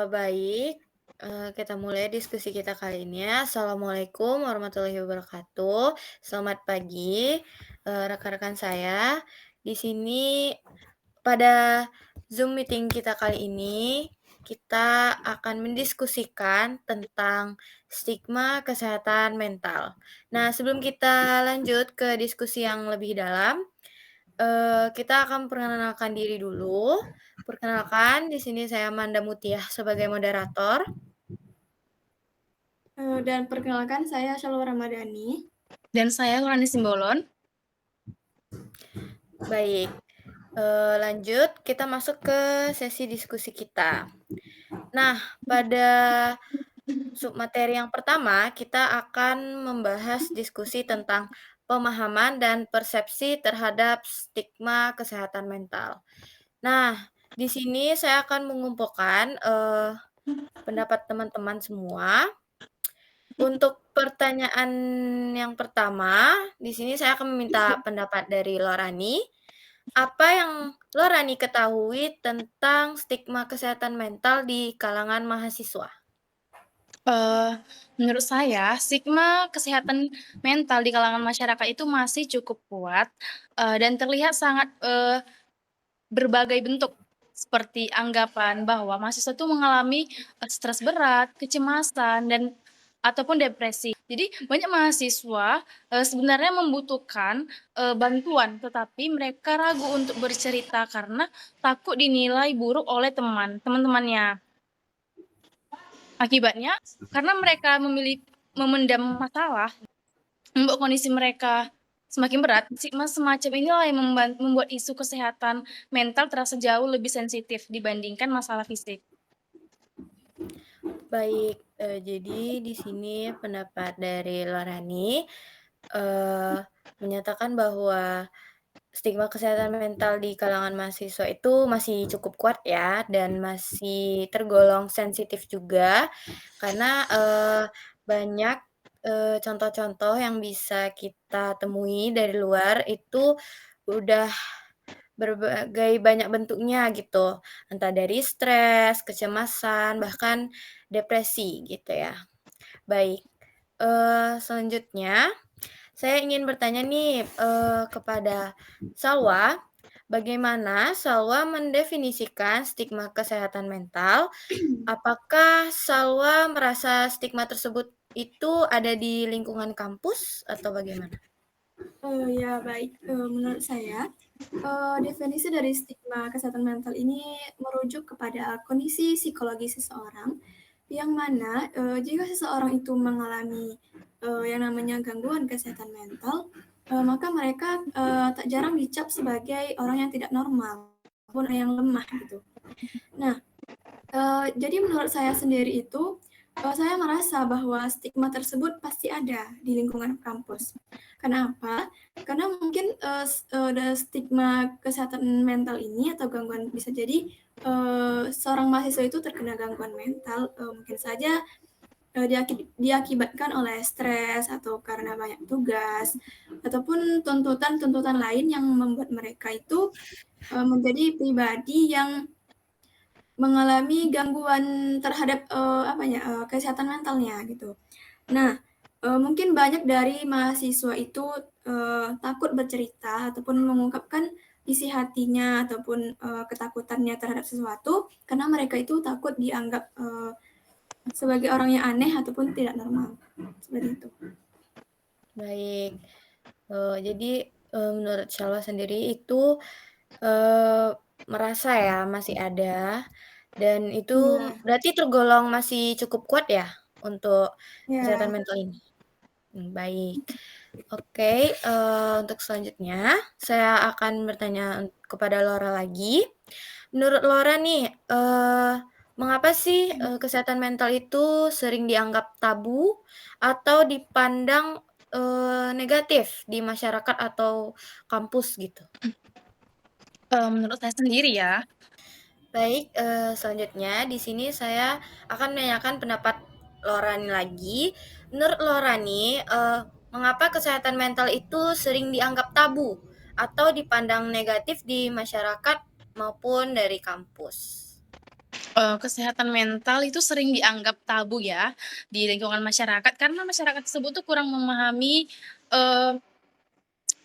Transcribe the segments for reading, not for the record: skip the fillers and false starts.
Baik, kita mulai diskusi kita kali ini ya. Assalamualaikum warahmatullahi wabarakatuh. Selamat pagi, rekan-rekan saya. Di sini pada Zoom meeting kita kali ini, kita akan mendiskusikan tentang stigma kesehatan mental. Nah, sebelum kita lanjut ke diskusi yang lebih dalam, kita akan perkenalkan diri dulu. Perkenalkan, di sini saya Manda Mutiah sebagai moderator. Dan perkenalkan saya Shalwa Ramadhani. Dan saya Nurani Simbolon. Baik, lanjut kita masuk ke sesi diskusi kita. Nah, pada submateri yang pertama, kita akan membahas diskusi tentang pemahaman dan persepsi terhadap stigma kesehatan mental. Nah, di sini saya akan mengumpulkan pendapat teman-teman semua. Untuk pertanyaan yang pertama, di sini saya akan meminta pendapat dari Lorani. Apa yang Lorani ketahui tentang stigma kesehatan mental di kalangan mahasiswa? Menurut saya, stigma kesehatan mental di kalangan masyarakat itu masih cukup kuat, dan terlihat sangat berbagai bentuk, seperti anggapan bahwa mahasiswa itu mengalami stres berat, kecemasan, dan ataupun depresi. Jadi banyak mahasiswa sebenarnya membutuhkan bantuan, tetapi mereka ragu untuk bercerita karena takut dinilai buruk oleh teman-temannya. Akibatnya, karena mereka memendam masalah, membuat kondisi mereka semakin berat, stigma semacam inilah yang membuat isu kesehatan mental terasa jauh lebih sensitif dibandingkan masalah fisik. Baik, jadi di sini pendapat dari Lorani menyatakan bahwa stigma kesehatan mental di kalangan mahasiswa itu masih cukup kuat ya, dan masih tergolong sensitif juga, karena banyak contoh-contoh yang bisa kita temui dari luar itu udah berbagai banyak bentuknya gitu, entah dari stres, kecemasan, bahkan depresi gitu ya. Baik, selanjutnya saya ingin bertanya nih kepada Salwa, bagaimana Salwa mendefinisikan stigma kesehatan mental? Apakah Salwa merasa stigma tersebut itu ada di lingkungan kampus atau bagaimana? Ya baik, menurut saya definisi dari stigma kesehatan mental ini merujuk kepada kondisi psikologi seseorang yang mana jika seseorang itu mengalami yang namanya gangguan kesehatan mental, maka mereka tak jarang dicap sebagai orang yang tidak normal ataupun yang lemah gitu. Nah, jadi menurut saya sendiri itu, saya merasa bahwa stigma tersebut pasti ada di lingkungan kampus. Kenapa? Karena mungkin, stigma kesehatan mental ini atau gangguan bisa jadi, seorang mahasiswa itu terkena gangguan mental, mungkin saja, diakibatkan oleh stres atau karena banyak tugas, ataupun tuntutan-tuntutan lain yang membuat mereka itu, menjadi pribadi yang mengalami gangguan terhadap, kesehatan mentalnya gitu. Nah, mungkin banyak dari mahasiswa itu, takut bercerita ataupun mengungkapkan isi hatinya ataupun, ketakutannya terhadap sesuatu karena mereka itu takut dianggap, sebagai orang yang aneh ataupun tidak normal, seperti itu. Baik, jadi menurut Salwa sendiri itu Eee, merasa ya masih ada, dan itu Iya, berarti tergolong masih cukup kuat ya untuk kesehatan iya. mental ini? Baik. Oke, untuk selanjutnya saya akan bertanya kepada Lora lagi. Menurut Lora nih, mengapa sih, kesehatan mental itu sering dianggap tabu atau dipandang negatif di masyarakat atau kampus gitu? Menurut saya sendiri ya, Baik, selanjutnya di sini saya akan menanyakan pendapat Lorani lagi. Menurut Lorani, mengapa kesehatan mental itu sering dianggap tabu atau dipandang negatif di masyarakat maupun dari kampus? Kesehatan mental itu sering dianggap tabu ya, di lingkungan masyarakat, karena masyarakat tersebut tuh kurang memahami, eee,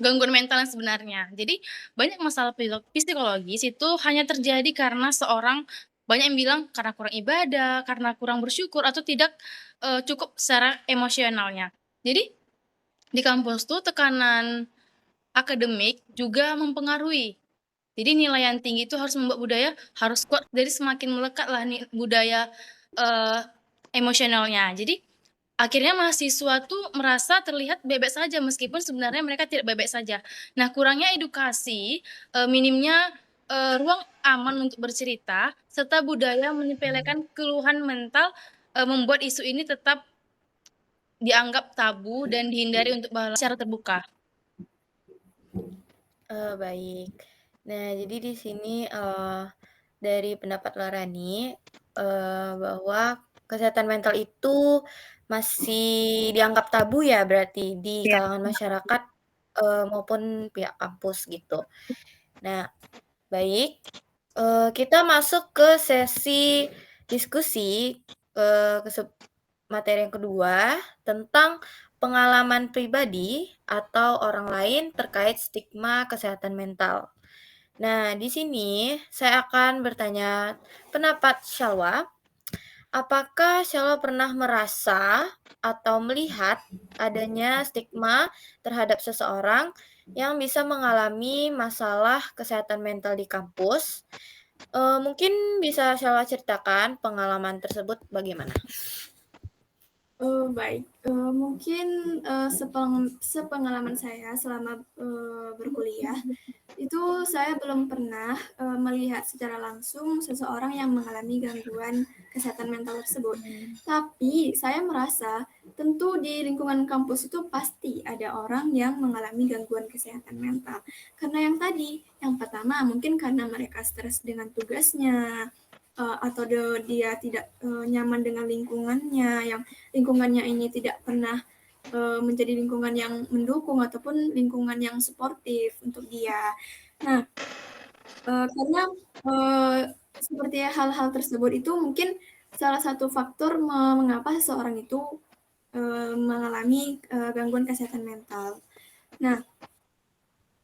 gangguan mental yang sebenarnya. Jadi, banyak masalah psikologis itu hanya terjadi karena banyak yang bilang karena kurang ibadah, karena kurang bersyukur, atau tidak, cukup secara emosionalnya. Jadi, di kampus tuh tekanan akademik juga mempengaruhi. Jadi nilai yang tinggi itu harus membuat budaya harus kuat, jadi semakin melekatlah budaya, eee, emosionalnya. Jadi akhirnya mahasiswa tuh merasa terlihat bebek saja meskipun sebenarnya mereka tidak bebek saja. Nah, kurangnya edukasi, minimnya, ruang aman untuk bercerita, serta budaya menyepelekan keluhan mental, membuat isu ini tetap dianggap tabu dan dihindari untuk secara terbuka. Baik. Nah, jadi di sini, dari pendapat Lorani, bahwa kesehatan mental itu masih dianggap tabu ya berarti di Iya. kalangan masyarakat, maupun pihak kampus gitu. Nah, baik, kita masuk ke sesi diskusi, ke materi yang kedua tentang pengalaman pribadi atau orang lain terkait stigma kesehatan mental. Nah, di sini saya akan bertanya pendapat Syalwa. Apakah Syalwa pernah merasa atau melihat adanya stigma terhadap seseorang yang bisa mengalami masalah kesehatan mental di kampus? Mungkin bisa Syalwa ceritakan pengalaman tersebut bagaimana? Baik, mungkin, sepengalaman saya selama, berkuliah, itu saya belum pernah, melihat secara langsung seseorang yang mengalami gangguan kesehatan mental tersebut. Tapi saya merasa tentu di lingkungan kampus itu pasti ada orang yang mengalami gangguan kesehatan mental. Karena yang tadi, yang pertama mungkin karena mereka stres dengan tugasnya, atau dia tidak, nyaman dengan lingkungannya, yang lingkungannya ini tidak pernah, menjadi lingkungan yang mendukung ataupun lingkungan yang suportif untuk dia. Nah, karena, eee, seperti hal-hal tersebut itu mungkin salah satu faktor mengapa seseorang itu, mengalami, gangguan kesehatan mental. Nah,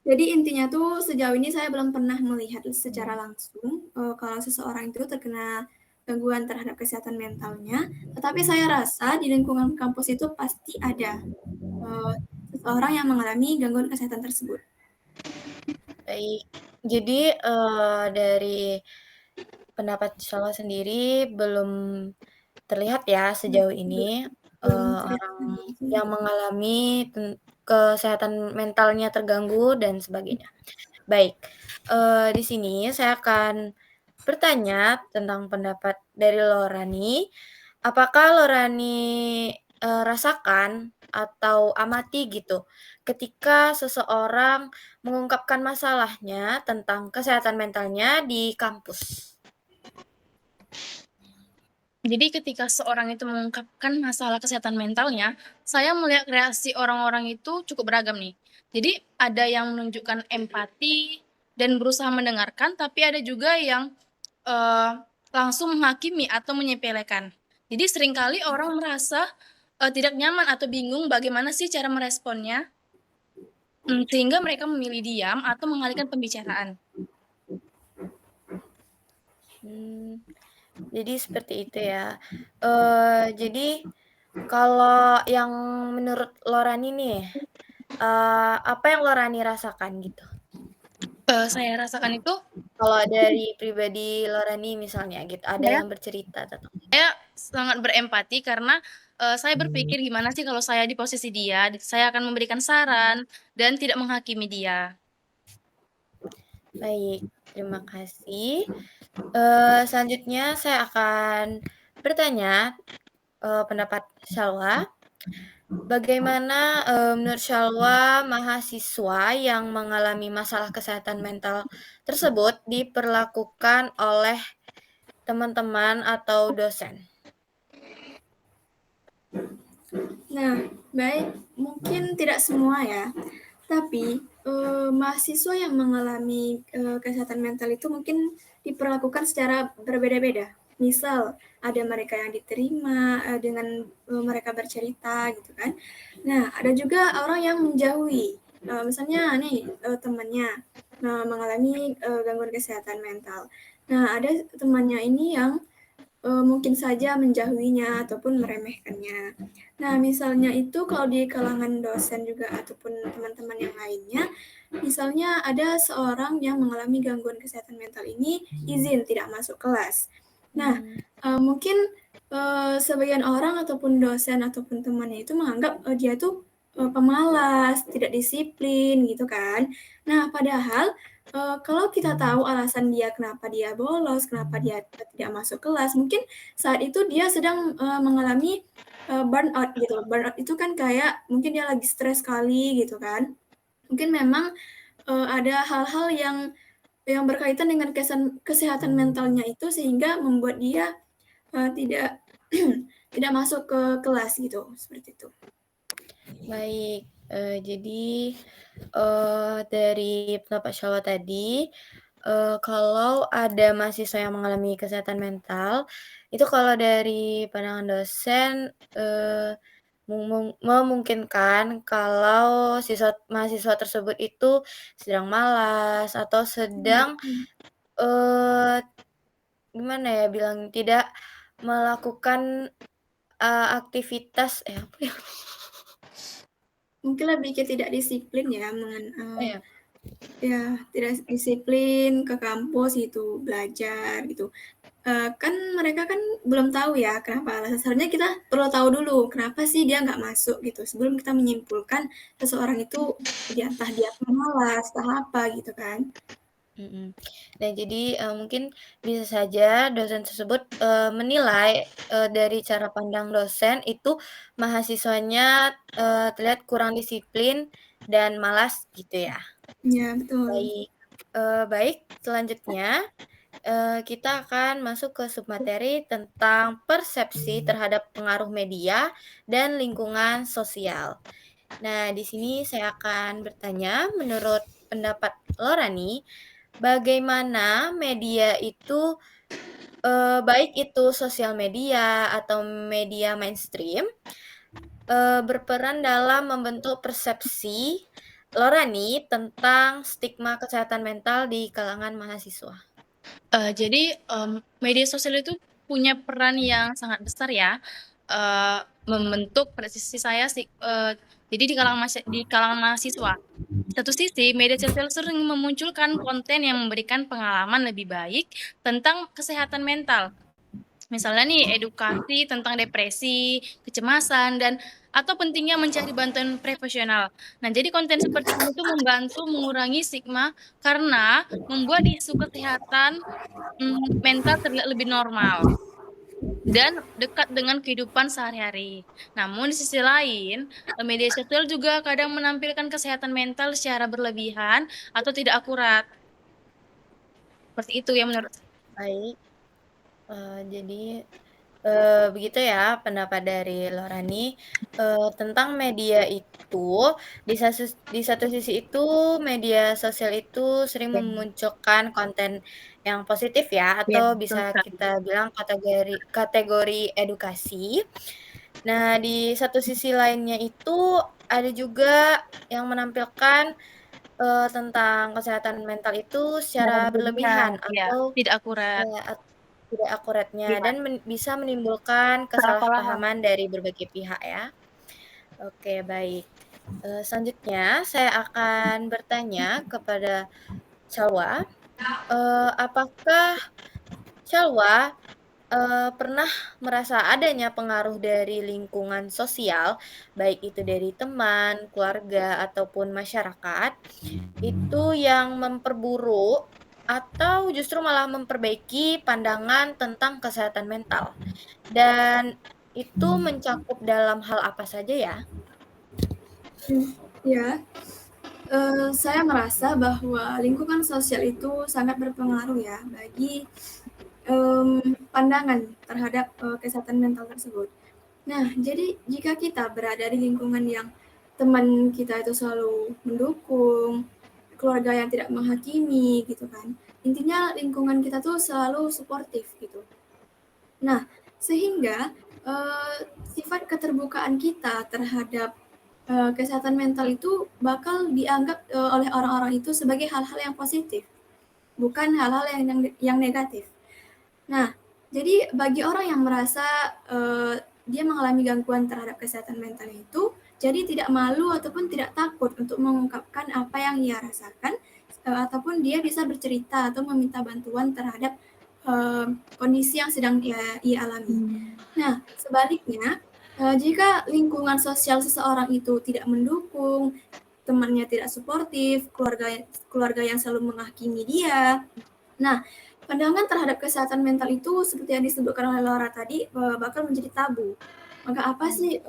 jadi intinya tuh sejauh ini saya belum pernah melihat secara langsung, kalau seseorang itu terkena gangguan terhadap kesehatan mentalnya, tetapi saya rasa di lingkungan kampus itu pasti ada, eee, seseorang yang mengalami gangguan kesehatan tersebut. Baik. Jadi, dari pendapat Syalwa sendiri belum terlihat ya sejauh ini, Belum terlihat orang langsung. yang mengalami kesehatan mentalnya terganggu dan sebagainya. Baik, di sini saya akan bertanya tentang pendapat dari Lorani. Apakah Lorani, rasakan atau amati gitu, ketika seseorang mengungkapkan masalahnya tentang kesehatan mentalnya di kampus? Jadi ketika seorang itu mengungkapkan masalah kesehatan mentalnya, saya melihat reaksi orang-orang itu cukup beragam nih. Jadi ada yang menunjukkan empati dan berusaha mendengarkan, tapi ada juga yang eee, langsung menghakimi atau menyepelekan. Jadi seringkali orang merasa, tidak nyaman atau bingung bagaimana sih cara meresponnya, sehingga mereka memilih diam atau mengalihkan pembicaraan. Mmm, jadi seperti itu ya. Jadi kalau yang menurut Lorani nih, apa yang Lorani rasakan gitu? Saya rasakan itu Kalau dari pribadi Lorani misalnya gitu, ada saya yang bercerita tentang sangat berempati karena, saya berpikir gimana sih kalau saya di posisi dia, saya akan memberikan saran dan tidak menghakimi dia. baik, terima kasih. Selanjutnya saya akan bertanya, pendapat Syalwa. Bagaimana, menurut Syalwa mahasiswa yang mengalami masalah kesehatan mental tersebut diperlakukan oleh teman-teman atau dosen? Nah, baik, mungkin tidak semua ya, tapi, mahasiswa yang mengalami, kesehatan mental itu mungkin diperlakukan secara berbeda-beda. Misal ada mereka yang diterima dengan mereka bercerita gitu kan. Nah, ada juga orang yang menjauhi. Misalnya nih temannya mengalami gangguan kesehatan mental. Nah, ada temannya ini yang mungkin saja menjauhinya ataupun meremehkannya. Nah, misalnya itu kalau di kalangan dosen juga ataupun teman-teman yang lainnya, misalnya ada seorang yang mengalami gangguan kesehatan mental ini izin tidak masuk kelas. Nah, mungkin sebagian orang ataupun dosen ataupun temannya itu menganggap dia itu pemalas, tidak disiplin gitu kan. Nah, padahal kalau kita tahu alasan dia kenapa dia bolos, kenapa dia tidak masuk kelas, mungkin saat itu dia sedang mengalami burnout gitu. Burnout itu kan kayak mungkin dia lagi stres sekali gitu kan. Mungkin memang ada hal-hal yang berkaitan dengan kesehatan mentalnya itu sehingga membuat dia tidak tidak masuk ke kelas gitu, seperti itu. Baik, jadi dari pendapat Syawal tadi, kalau ada mahasiswa yang mengalami kesehatan mental, itu kalau dari pandangan dosen, memungkinkan kalau mahasiswa tersebut itu sedang malas atau sedang, eee, gimana ya bilang, tidak melakukan, aktivitas apa ya? Mungkin lebih ke tidak disiplin ya, Iya. ya tidak disiplin ke kampus gitu, belajar gitu. Kan mereka kan belum tahu ya kenapa alasan. Seharusnya kita perlu tahu dulu kenapa sih dia nggak masuk gitu sebelum kita menyimpulkan seseorang itu entah dia pemalas, entah apa gitu kan. Mhm. Nah, jadi, mungkin bisa saja dosen tersebut, menilai, dari cara pandang dosen itu mahasiswanya, terlihat kurang disiplin dan malas gitu ya. Ya betul. Baik, selanjutnya, kita akan masuk ke submateri tentang persepsi terhadap pengaruh media dan lingkungan sosial. Nah, di sini saya akan bertanya, menurut pendapat Lorani, bagaimana media itu, baik itu sosial media atau media mainstream, berperan dalam membentuk persepsi Lorani tentang stigma kesehatan mental di kalangan mahasiswa? Jadi, media sosial itu punya peran yang sangat besar ya, membentuk persepsi saya sih, jadi di kalangan mahasiswa. Satu sisi, media sosial sering memunculkan konten yang memberikan pengalaman lebih baik tentang kesehatan mental. Misalnya nih, edukasi tentang depresi, kecemasan, atau pentingnya mencari bantuan profesional. Nah, jadi konten seperti ini tuh membantu mengurangi stigma karena membuat isu kesehatan mental terlihat lebih normal dan dekat dengan kehidupan sehari-hari. Namun di sisi lain, media sosial juga kadang menampilkan kesehatan mental secara berlebihan atau tidak akurat. Seperti itu ya menurut saya. Baik, jadi, begitu ya pendapat dari Lorani, tentang media itu, di satu sisi itu media sosial itu sering memunculkan konten yang positif ya, Iya, atau betul bisa sekali. kita bilang kategori edukasi. Nah, di satu sisi lainnya itu ada juga yang menampilkan, tentang kesehatan mental itu Secara secara berlebihan, berlebihan iya, atau tidak akurat. tidak akuratnya Iya, dan bisa menimbulkan kesalahpahaman. kesalahpahaman dari berbagai pihak ya. Oke, baik. Selanjutnya saya akan bertanya kepada Salwa, apakah Salwa, pernah merasa adanya pengaruh dari lingkungan sosial, baik itu dari teman, keluarga, ataupun masyarakat, itu yang memperburuk atau justru malah memperbaiki pandangan tentang kesehatan mental? Dan itu mencakup dalam hal apa saja ya? Ya, saya merasa bahwa lingkungan sosial itu sangat berpengaruh ya bagi pandangan terhadap kesehatan mental tersebut. Nah, jadi jika kita berada di lingkungan yang teman kita itu selalu mendukung, keluarga yang tidak menghakimi gitu kan. Intinya lingkungan kita tuh selalu suportif gitu. Nah, sehingga sifat keterbukaan kita terhadap kesehatan mental itu bakal dianggap oleh orang-orang itu sebagai hal-hal yang positif, bukan hal-hal yang negatif. Nah, jadi bagi orang yang merasa dia mengalami gangguan terhadap kesehatan mental itu, jadi tidak malu ataupun tidak takut untuk mengungkapkan apa yang ia rasakan, ataupun dia bisa bercerita atau meminta bantuan terhadap kondisi yang sedang ia alami. Nah, sebaliknya, jika lingkungan sosial seseorang itu tidak mendukung, temannya tidak suportif, keluarga yang selalu menghakimi dia. Nah, pandangan terhadap kesehatan mental itu seperti yang disebutkan oleh Laura tadi bakal menjadi tabu. Maka apa sih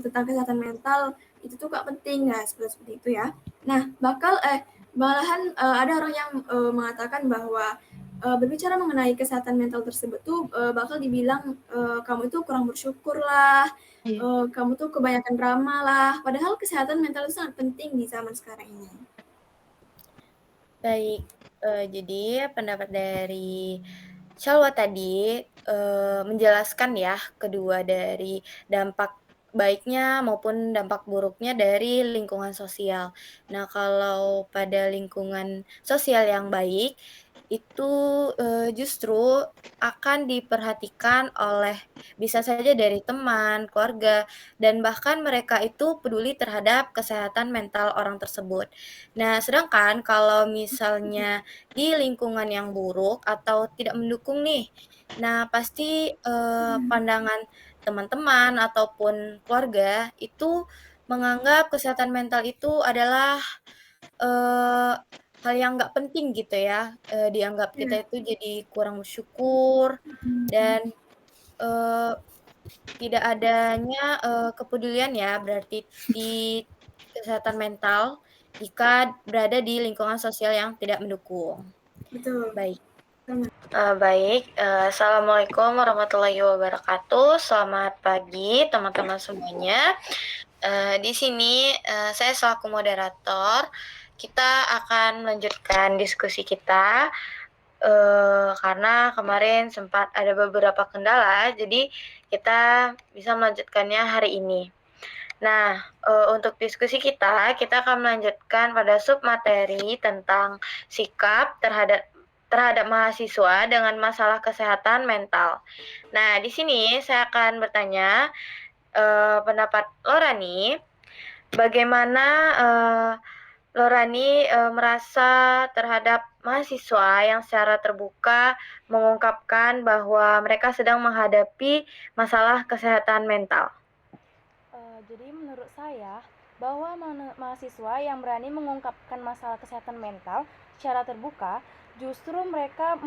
tentang kesehatan mental itu tuh gak penting ya seperti itu ya. Nah, malahan ada orang yang mengatakan bahwa berbicara mengenai kesehatan mental tersebut tuh bakal dibilang kamu itu kurang bersyukur lah, Iya. kamu tuh kebanyakan drama lah. Padahal kesehatan mental itu sangat penting di zaman sekarang ini. Baik, jadi pendapat dari Shalwa tadi menjelaskan ya kedua dari dampak baiknya maupun dampak buruknya dari lingkungan sosial. Nah, kalau pada lingkungan sosial yang baik itu justru akan diperhatikan oleh bisa saja dari teman, keluarga, dan bahkan mereka itu peduli terhadap kesehatan mental orang tersebut. Nah, sedangkan kalau misalnya di lingkungan yang buruk atau tidak mendukung nih, nah pasti, pandangan teman-teman ataupun keluarga itu menganggap kesehatan mental itu adalah, eee, hal yang nggak penting gitu ya, dianggap Ya, kita itu jadi kurang bersyukur dan, eee, tidak adanya, kepedulian ya berarti di kesehatan mental jika berada di lingkungan sosial yang tidak mendukung. betul. Baik, Sama. baik, assalamualaikum warahmatullahi wabarakatuh. Selamat pagi teman-teman semuanya. Di sini, saya selaku moderator, kita akan melanjutkan diskusi kita, karena kemarin sempat ada beberapa kendala, jadi kita bisa melanjutkannya hari ini. Nah, untuk diskusi kita akan melanjutkan pada submateri tentang sikap terhadap mahasiswa dengan masalah kesehatan mental. Nah, di sini saya akan bertanya pendapat Lorani, bagaimana Lorani merasa terhadap mahasiswa yang secara terbuka mengungkapkan bahwa mereka sedang menghadapi masalah kesehatan mental. Jadi menurut saya bahwa mahasiswa yang berani mengungkapkan masalah kesehatan mental secara terbuka justru mereka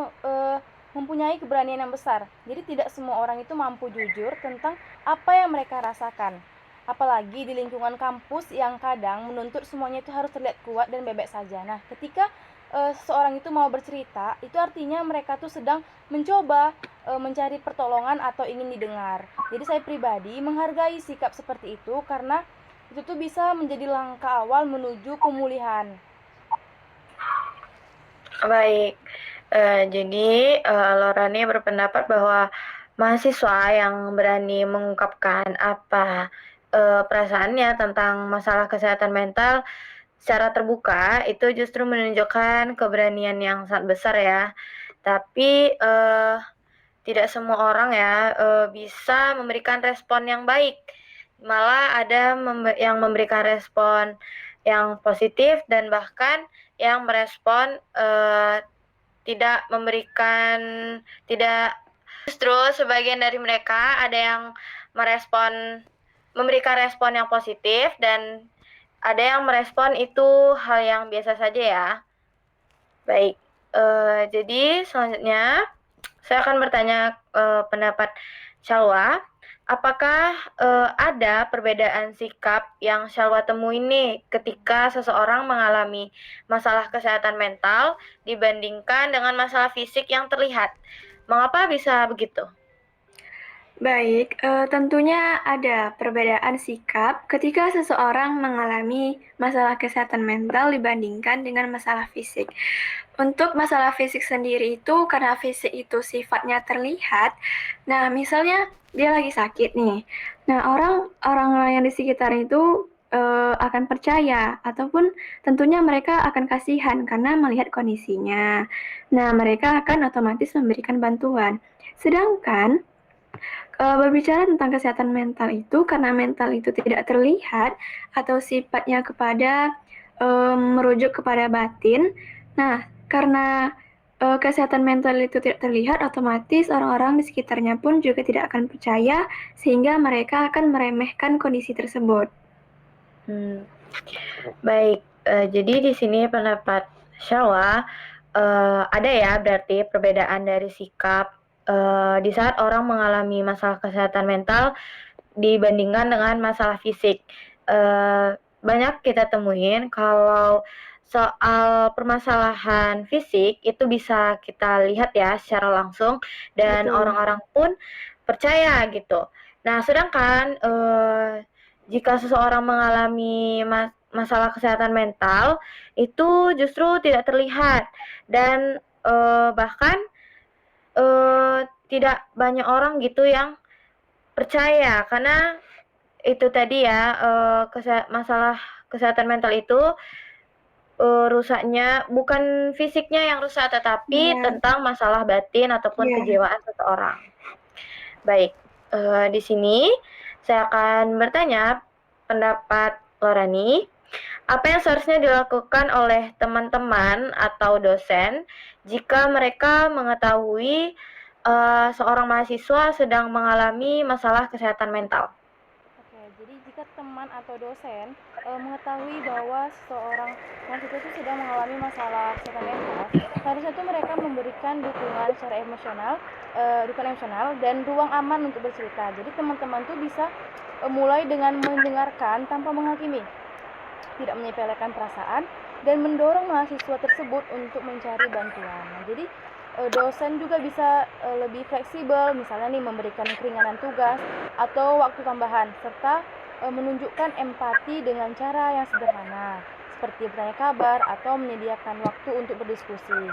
mempunyai keberanian yang besar. Jadi tidak semua orang itu mampu jujur tentang apa yang mereka rasakan. Apalagi di lingkungan kampus yang kadang menuntut semuanya itu harus terlihat kuat dan bebek saja. Nah, ketika seseorang itu mau bercerita, itu artinya mereka tuh sedang mencoba mencari pertolongan atau ingin didengar. Jadi saya pribadi menghargai sikap seperti itu karena itu tuh bisa menjadi langkah awal menuju pemulihan. Baik, jadi Lorani berpendapat bahwa mahasiswa yang berani mengungkapkan apa perasaannya tentang masalah kesehatan mental secara terbuka itu justru menunjukkan keberanian yang sangat besar ya. Tapi tidak semua orang ya bisa memberikan respon yang baik. Malah ada yang memberikan respon yang positif dan bahkan yang merespon tidak memberikan tidak justru sebagian dari mereka ada yang memberikan respon yang positif dan ada yang merespon itu hal yang biasa saja ya. Baik, jadi selanjutnya saya akan bertanya pendapat Shalwa. Apakah ada perbedaan sikap yang Shalwa temui nih ketika seseorang mengalami masalah kesehatan mental dibandingkan dengan masalah fisik yang terlihat? Mengapa bisa begitu? Baik, tentunya ada perbedaan sikap ketika seseorang mengalami masalah kesehatan mental dibandingkan dengan masalah fisik. Untuk masalah fisik sendiri itu, karena fisik itu sifatnya terlihat, nah misalnya dia lagi sakit nih, nah orang-orang yang di sekitar itu akan percaya, ataupun tentunya mereka akan kasihan karena melihat kondisinya. Nah, mereka akan otomatis memberikan bantuan. Sedangkan berbicara tentang kesehatan mental itu, karena mental itu tidak terlihat atau sifatnya kepada merujuk kepada batin. Nah, karena kesehatan mental itu tidak terlihat, otomatis orang-orang di sekitarnya pun juga tidak akan percaya, sehingga mereka akan meremehkan kondisi tersebut. Baik, jadi di sini pendapat Syawa, ada ya berarti perbedaan dari sikap di saat orang mengalami masalah kesehatan mental dibandingkan dengan masalah fisik. Banyak kita temuin kalau soal permasalahan fisik itu bisa kita lihat ya secara langsung dan orang-orang pun percaya gitu. Nah, sedangkan jika seseorang mengalami masalah kesehatan mental itu justru tidak terlihat dan bahkan tidak banyak orang gitu yang percaya karena itu tadi ya masalah kesehatan mental itu rusaknya bukan fisiknya yang rusak tetapi tentang masalah batin ataupun kejiwaan seseorang. Baik, di sini saya akan bertanya pendapat Lorani, apa yang seharusnya dilakukan oleh teman-teman atau dosen jika mereka mengetahui seorang mahasiswa sedang mengalami masalah kesehatan mental? Oke, jadi jika teman atau dosen mengetahui bahwa seseorang mahasiswa itu sedang mengalami masalah kesehatan mental, seharusnya itu mereka memberikan dukungan secara emosional, dan ruang aman untuk bercerita. Jadi teman-teman tuh bisa mulai dengan mendengarkan tanpa menghakimi, tidak menyepelekan perasaan, dan mendorong mahasiswa tersebut untuk mencari bantuan. Nah, jadi dosen juga bisa lebih fleksibel, misalnya nih memberikan keringanan tugas atau waktu tambahan, serta menunjukkan empati dengan cara yang sederhana, seperti bertanya kabar atau menyediakan waktu untuk berdiskusi.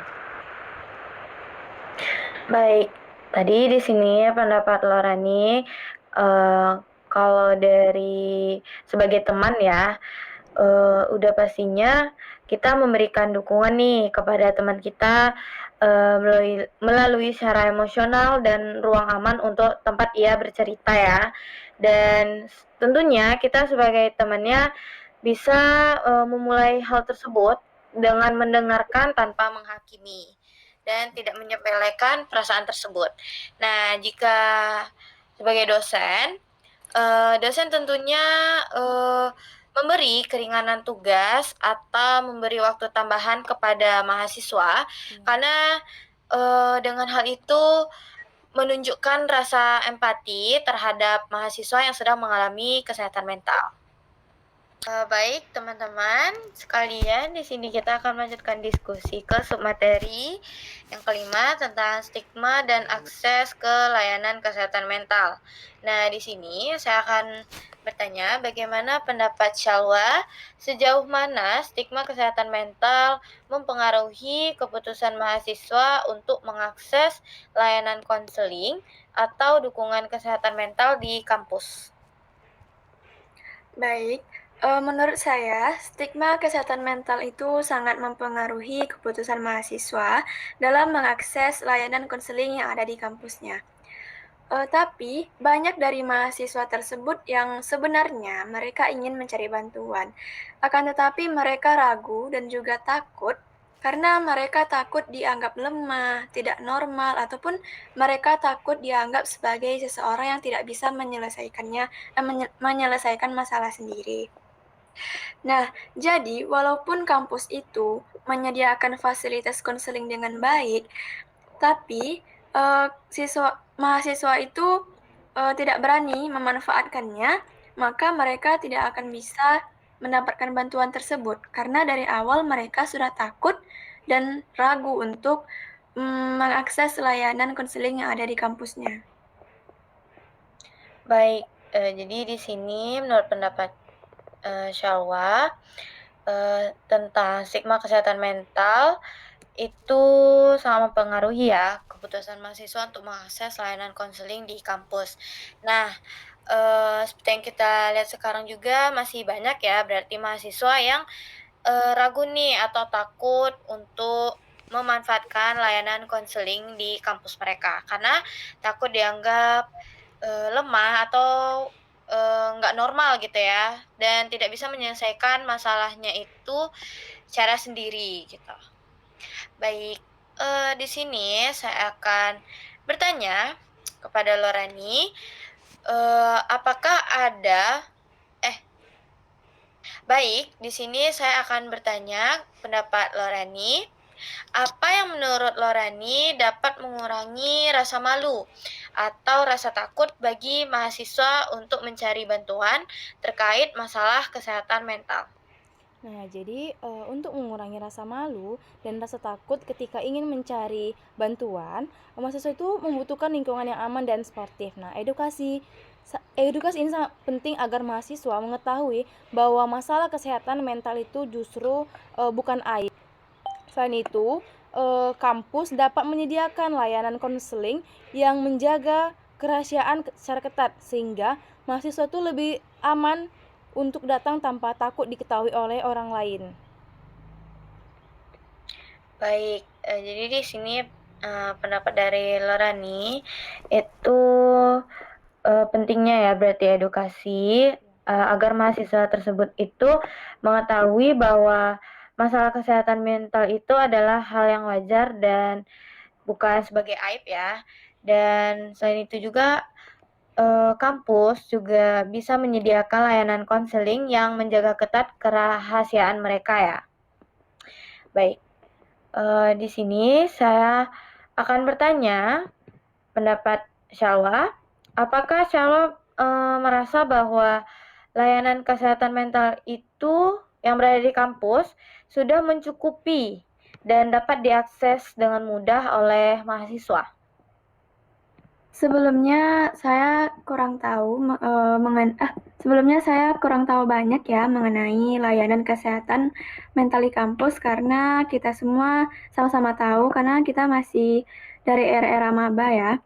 Baik, tadi di sini pendapat Lorani, kalau dari sebagai teman ya, udah pastinya kita memberikan dukungan nih kepada teman kita melalui secara emosional dan ruang aman untuk tempat ia bercerita ya. Dan tentunya kita sebagai temannya bisa memulai hal tersebut dengan mendengarkan tanpa menghakimi dan tidak menyepelekan perasaan tersebut. Nah, jika sebagai dosen, dosen tentunya memberi keringanan tugas atau memberi waktu tambahan kepada mahasiswa karena dengan hal itu menunjukkan rasa empati terhadap mahasiswa yang sedang mengalami kesehatan mental. Baik teman-teman sekalian, di sini kita akan melanjutkan diskusi ke submateri yang kelima tentang stigma dan akses ke layanan kesehatan mental. Nah, di sini saya akan bertanya bagaimana pendapat Shalwa, sejauh mana stigma kesehatan mental mempengaruhi keputusan mahasiswa untuk mengakses layanan konseling atau dukungan kesehatan mental di kampus. Baik, menurut saya, stigma kesehatan mental itu sangat mempengaruhi keputusan mahasiswa dalam mengakses layanan konseling yang ada di kampusnya. Tapi, banyak dari mahasiswa tersebut yang sebenarnya mereka ingin mencari bantuan. Akan tetapi mereka ragu dan juga takut karena mereka takut dianggap lemah, tidak normal, ataupun mereka takut dianggap sebagai seseorang yang tidak bisa menyelesaikan masalah sendiri. Nah, jadi walaupun kampus itu menyediakan fasilitas konseling dengan baik, tapi mahasiswa itu tidak berani memanfaatkannya, maka mereka tidak akan bisa mendapatkan bantuan tersebut karena dari awal mereka sudah takut dan ragu untuk mengakses layanan konseling yang ada di kampusnya. Baik, jadi di sini menurut pendapat Shalwa tentang stigma kesehatan mental itu sangat mempengaruhi ya keputusan mahasiswa untuk mengakses layanan konseling di kampus. Nah, seperti yang kita lihat sekarang juga masih banyak ya berarti mahasiswa yang, ragu nih atau takut untuk memanfaatkan layanan konseling di kampus mereka, karena takut dianggap, lemah atau, nggak normal gitu ya, dan tidak bisa menyelesaikan masalahnya itu secara sendiri gitu. Baik, di sini saya akan bertanya kepada Lorani, apakah ada eh, baik, di sini saya akan bertanya pendapat Lorani, apa yang menurut Lorani dapat mengurangi rasa malu atau rasa takut bagi mahasiswa untuk mencari bantuan terkait masalah kesehatan mental? Nah, jadi untuk mengurangi rasa malu dan rasa takut ketika ingin mencari bantuan, mahasiswa itu membutuhkan lingkungan yang aman dan sportif. Nah, edukasi ini sangat penting agar mahasiswa mengetahui bahwa masalah kesehatan mental itu justru bukan aib. Selain itu, kampus dapat menyediakan layanan konseling yang menjaga kerahasiaan secara ketat sehingga mahasiswa itu lebih aman untuk datang tanpa takut diketahui oleh orang lain. Baik, jadi di sini pendapat dari Lorani itu pentingnya ya berarti edukasi agar mahasiswa tersebut itu mengetahui bahwa masalah kesehatan mental itu adalah hal yang wajar dan bukan sebagai aib ya. Dan selain itu juga kampus juga bisa menyediakan layanan konseling yang menjaga ketat kerahasiaan mereka ya. Baik, di sini saya akan bertanya pendapat Syalwa. Apakah Syalwa merasa bahwa layanan kesehatan mental itu yang berada di kampus sudah mencukupi dan dapat diakses dengan mudah oleh mahasiswa? Sebelumnya saya kurang tahu banyak ya mengenai layanan kesehatan mental di kampus karena kita semua sama-sama tahu karena kita masih dari era-era maba ya.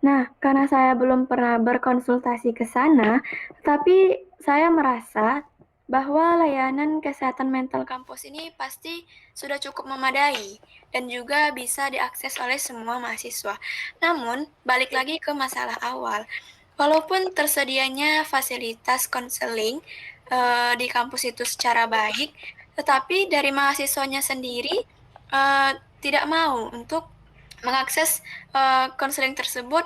Nah, karena saya belum pernah berkonsultasi ke sana, tapi saya merasa bahwa layanan kesehatan mental kampus ini pasti sudah cukup memadai dan juga bisa diakses oleh semua mahasiswa. Namun, balik lagi ke masalah awal. Walaupun tersedianya fasilitas konseling di kampus itu secara baik, tetapi dari mahasiswanya sendiri tidak mau untuk mengakses konseling tersebut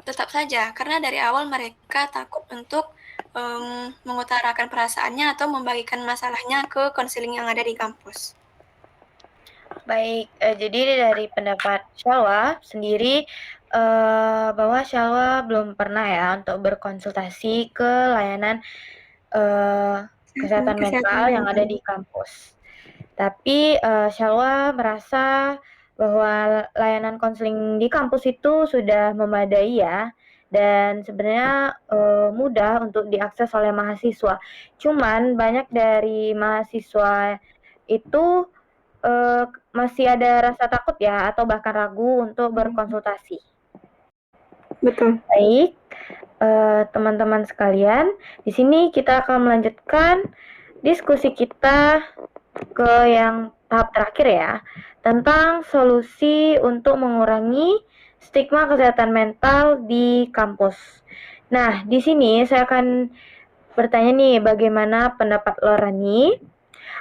tetap saja karena dari awal mereka takut untuk mengutarakan perasaannya atau membagikan masalahnya ke konseling yang ada di kampus. Baik, jadi dari pendapat Syalwa sendiri bahwa Syalwa belum pernah ya untuk berkonsultasi ke layanan kesehatan mental yang ada di kampus. Tapi Syalwa merasa bahwa layanan konseling di kampus itu sudah memadai ya, dan sebenarnya mudah untuk diakses oleh mahasiswa. Cuman banyak dari mahasiswa itu masih ada rasa takut ya atau bahkan ragu untuk berkonsultasi. Betul. Baik, teman-teman sekalian, di sini kita akan melanjutkan diskusi kita ke yang tahap terakhir ya, tentang solusi untuk mengurangi stigma kesehatan mental di kampus. Nah, di sini saya akan bertanya nih, bagaimana pendapat Lorani?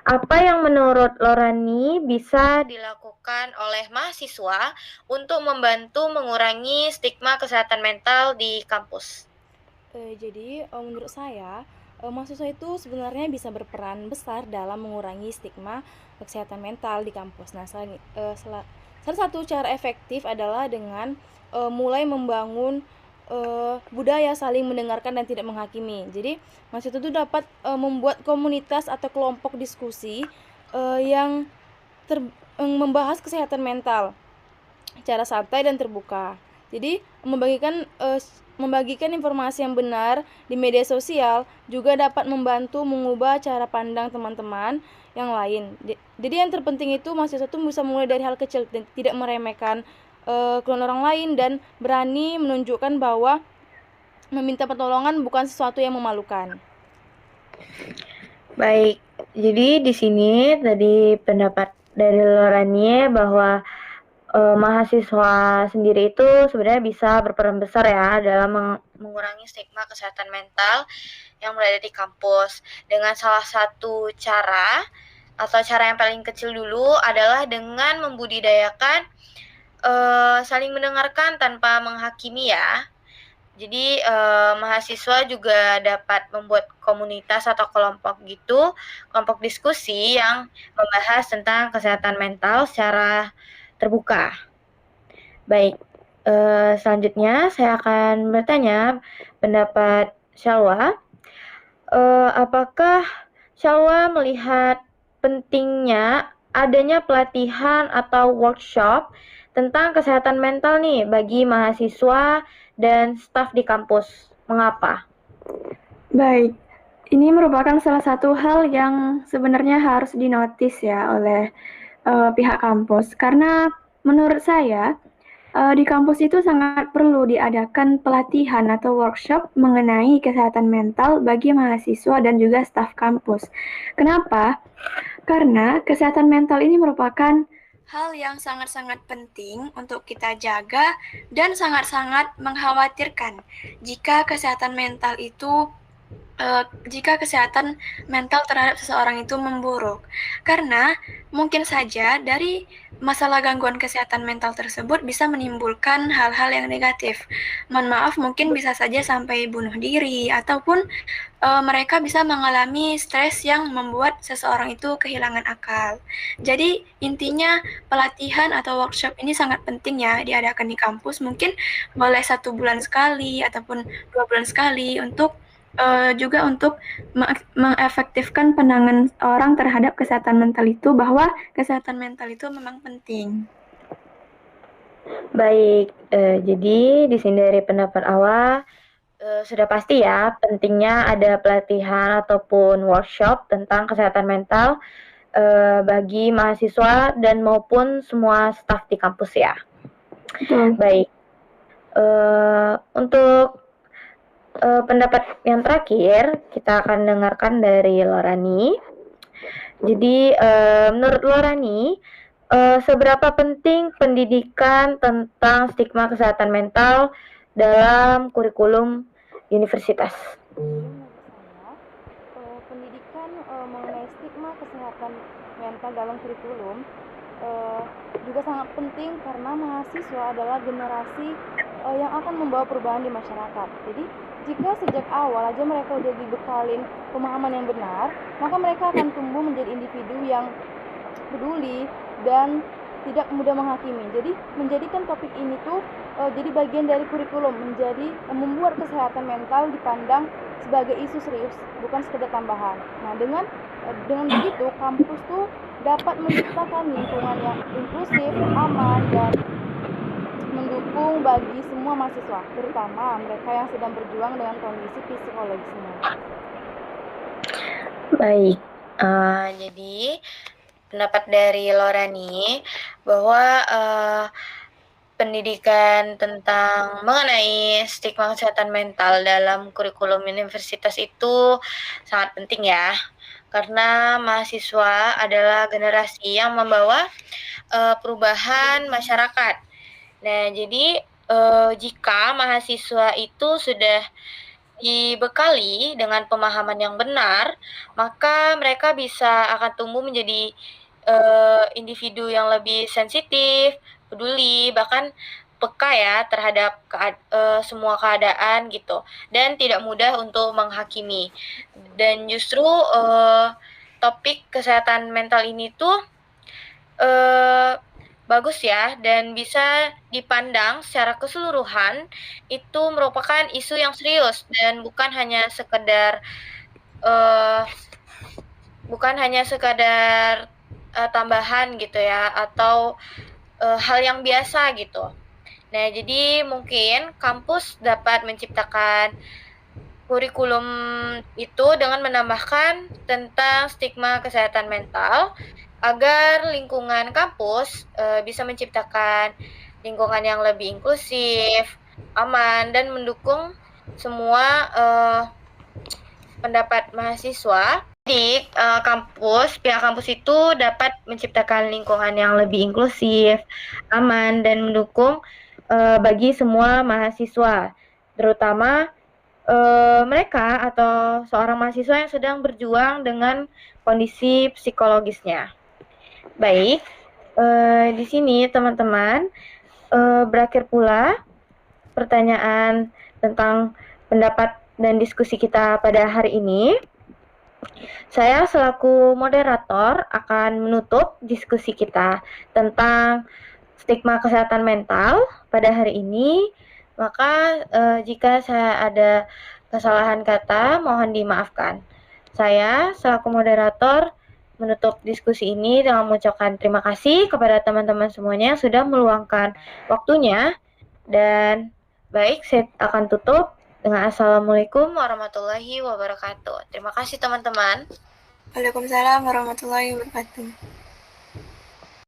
Apa yang menurut Lorani bisa dilakukan oleh mahasiswa untuk membantu mengurangi stigma kesehatan mental di kampus? Jadi menurut saya mahasiswa itu sebenarnya bisa berperan besar dalam mengurangi stigma kesehatan mental di kampus. Nah, salah satu cara efektif adalah dengan mulai membangun budaya saling mendengarkan dan tidak menghakimi. Jadi mahasiswa itu dapat membuat komunitas atau kelompok diskusi yang membahas kesehatan mental secara santai dan terbuka. Jadi membagikan membagikan informasi yang benar di media sosial juga dapat membantu mengubah cara pandang teman-teman yang lain. Jadi yang terpenting itu mahasiswa itu bisa mulai dari hal kecil, tidak meremehkan keluhan orang lain, dan berani menunjukkan bahwa meminta pertolongan bukan sesuatu yang memalukan. Baik, jadi di sini tadi pendapat dari Loranie bahwa mahasiswa sendiri itu sebenarnya bisa berperan besar ya dalam mengurangi stigma kesehatan mental yang berada di kampus. Dengan salah satu cara atau cara yang paling kecil dulu adalah dengan membudidayakan saling mendengarkan tanpa menghakimi ya. Jadi mahasiswa juga dapat membuat komunitas atau kelompok kelompok diskusi yang membahas tentang kesehatan mental secara terbuka. Baik, selanjutnya saya akan bertanya pendapat Shalwa. Apakah Shalwa melihat pentingnya adanya pelatihan atau workshop tentang kesehatan mental nih bagi mahasiswa dan staf di kampus? Mengapa? Baik, ini merupakan salah satu hal yang sebenarnya harus dinotis ya oleh pihak kampus, karena menurut saya di kampus itu sangat perlu diadakan pelatihan atau workshop mengenai kesehatan mental bagi mahasiswa dan juga staf kampus. Kenapa? Karena kesehatan mental ini merupakan hal yang sangat-sangat penting untuk kita jaga dan sangat-sangat mengkhawatirkan jika kesehatan mental terhadap seseorang itu memburuk. Karena mungkin saja dari masalah gangguan kesehatan mental tersebut bisa menimbulkan hal-hal yang negatif. Mohon maaf, mungkin bisa saja sampai bunuh diri ataupun mereka bisa mengalami stres yang membuat seseorang itu kehilangan akal. Jadi intinya pelatihan atau workshop ini sangat penting ya diadakan di kampus. Mungkin boleh 1 bulan sekali ataupun 2 bulan sekali untuk juga untuk mengefektifkan pandangan orang terhadap kesehatan mental itu, bahwa kesehatan mental itu memang penting. Baik, jadi di sini dari pendapat awal sudah pasti ya pentingnya ada pelatihan ataupun workshop tentang kesehatan mental bagi mahasiswa dan maupun semua staf di kampus ya. Betul. Baik, untuk pendapat yang terakhir kita akan dengarkan dari Lorani. Jadi menurut Lorani, seberapa penting pendidikan tentang stigma kesehatan mental dalam kurikulum universitas? Menurut saya, pendidikan mengenai stigma kesehatan mental dalam kurikulum juga sangat penting karena mahasiswa adalah generasi yang akan membawa perubahan di masyarakat. Jadi jika sejak awal aja mereka udah dibekalin pemahaman yang benar, maka mereka akan tumbuh menjadi individu yang peduli dan tidak mudah menghakimi. Jadi menjadikan topik ini tuh jadi bagian dari kurikulum, menjadi membuat kesehatan mental dipandang sebagai isu serius, bukan sekedar tambahan. Nah, dengan begitu kampus tuh dapat menciptakan lingkungan yang inklusif, aman, dan mendukung bagi semua mahasiswa, terutama mereka yang sedang berjuang dengan kondisi psikologisnya. Baik, jadi pendapat dari Lorani bahwa pendidikan tentang mengenai stigma kesehatan mental dalam kurikulum universitas itu sangat penting ya, karena mahasiswa adalah generasi yang membawa perubahan masyarakat. Nah, jadi jika mahasiswa itu sudah dibekali dengan pemahaman yang benar, maka mereka bisa akan tumbuh menjadi individu yang lebih sensitif, peduli, bahkan peka ya terhadap semua keadaan gitu, dan tidak mudah untuk menghakimi. Dan justru topik kesehatan mental ini tuh bagus ya, dan bisa dipandang secara keseluruhan itu merupakan isu yang serius dan bukan hanya sekadar tambahan gitu ya, atau hal yang biasa gitu. Nah, jadi mungkin kampus dapat menciptakan kurikulum itu dengan menambahkan tentang stigma kesehatan mental agar lingkungan kampus bisa menciptakan lingkungan yang lebih inklusif, aman, dan mendukung semua pendapat mahasiswa. Jadi, pihak kampus itu dapat menciptakan lingkungan yang lebih inklusif, aman, dan mendukung bagi semua mahasiswa, terutama mereka atau seorang mahasiswa yang sedang berjuang dengan kondisi psikologisnya. Baik, di sini teman-teman berakhir pula pertanyaan tentang pendapat dan diskusi kita pada hari ini. Saya selaku moderator akan menutup diskusi kita tentang stigma kesehatan mental pada hari ini. Maka jika saya ada kesalahan kata, mohon dimaafkan. Saya selaku moderator menutup diskusi ini dengan mengucapkan terima kasih kepada teman-teman semuanya yang sudah meluangkan waktunya. Dan baik, saya akan tutup dengan Assalamualaikum warahmatullahi wabarakatuh. Terima kasih teman-teman. Waalaikumsalam warahmatullahi wabarakatuh.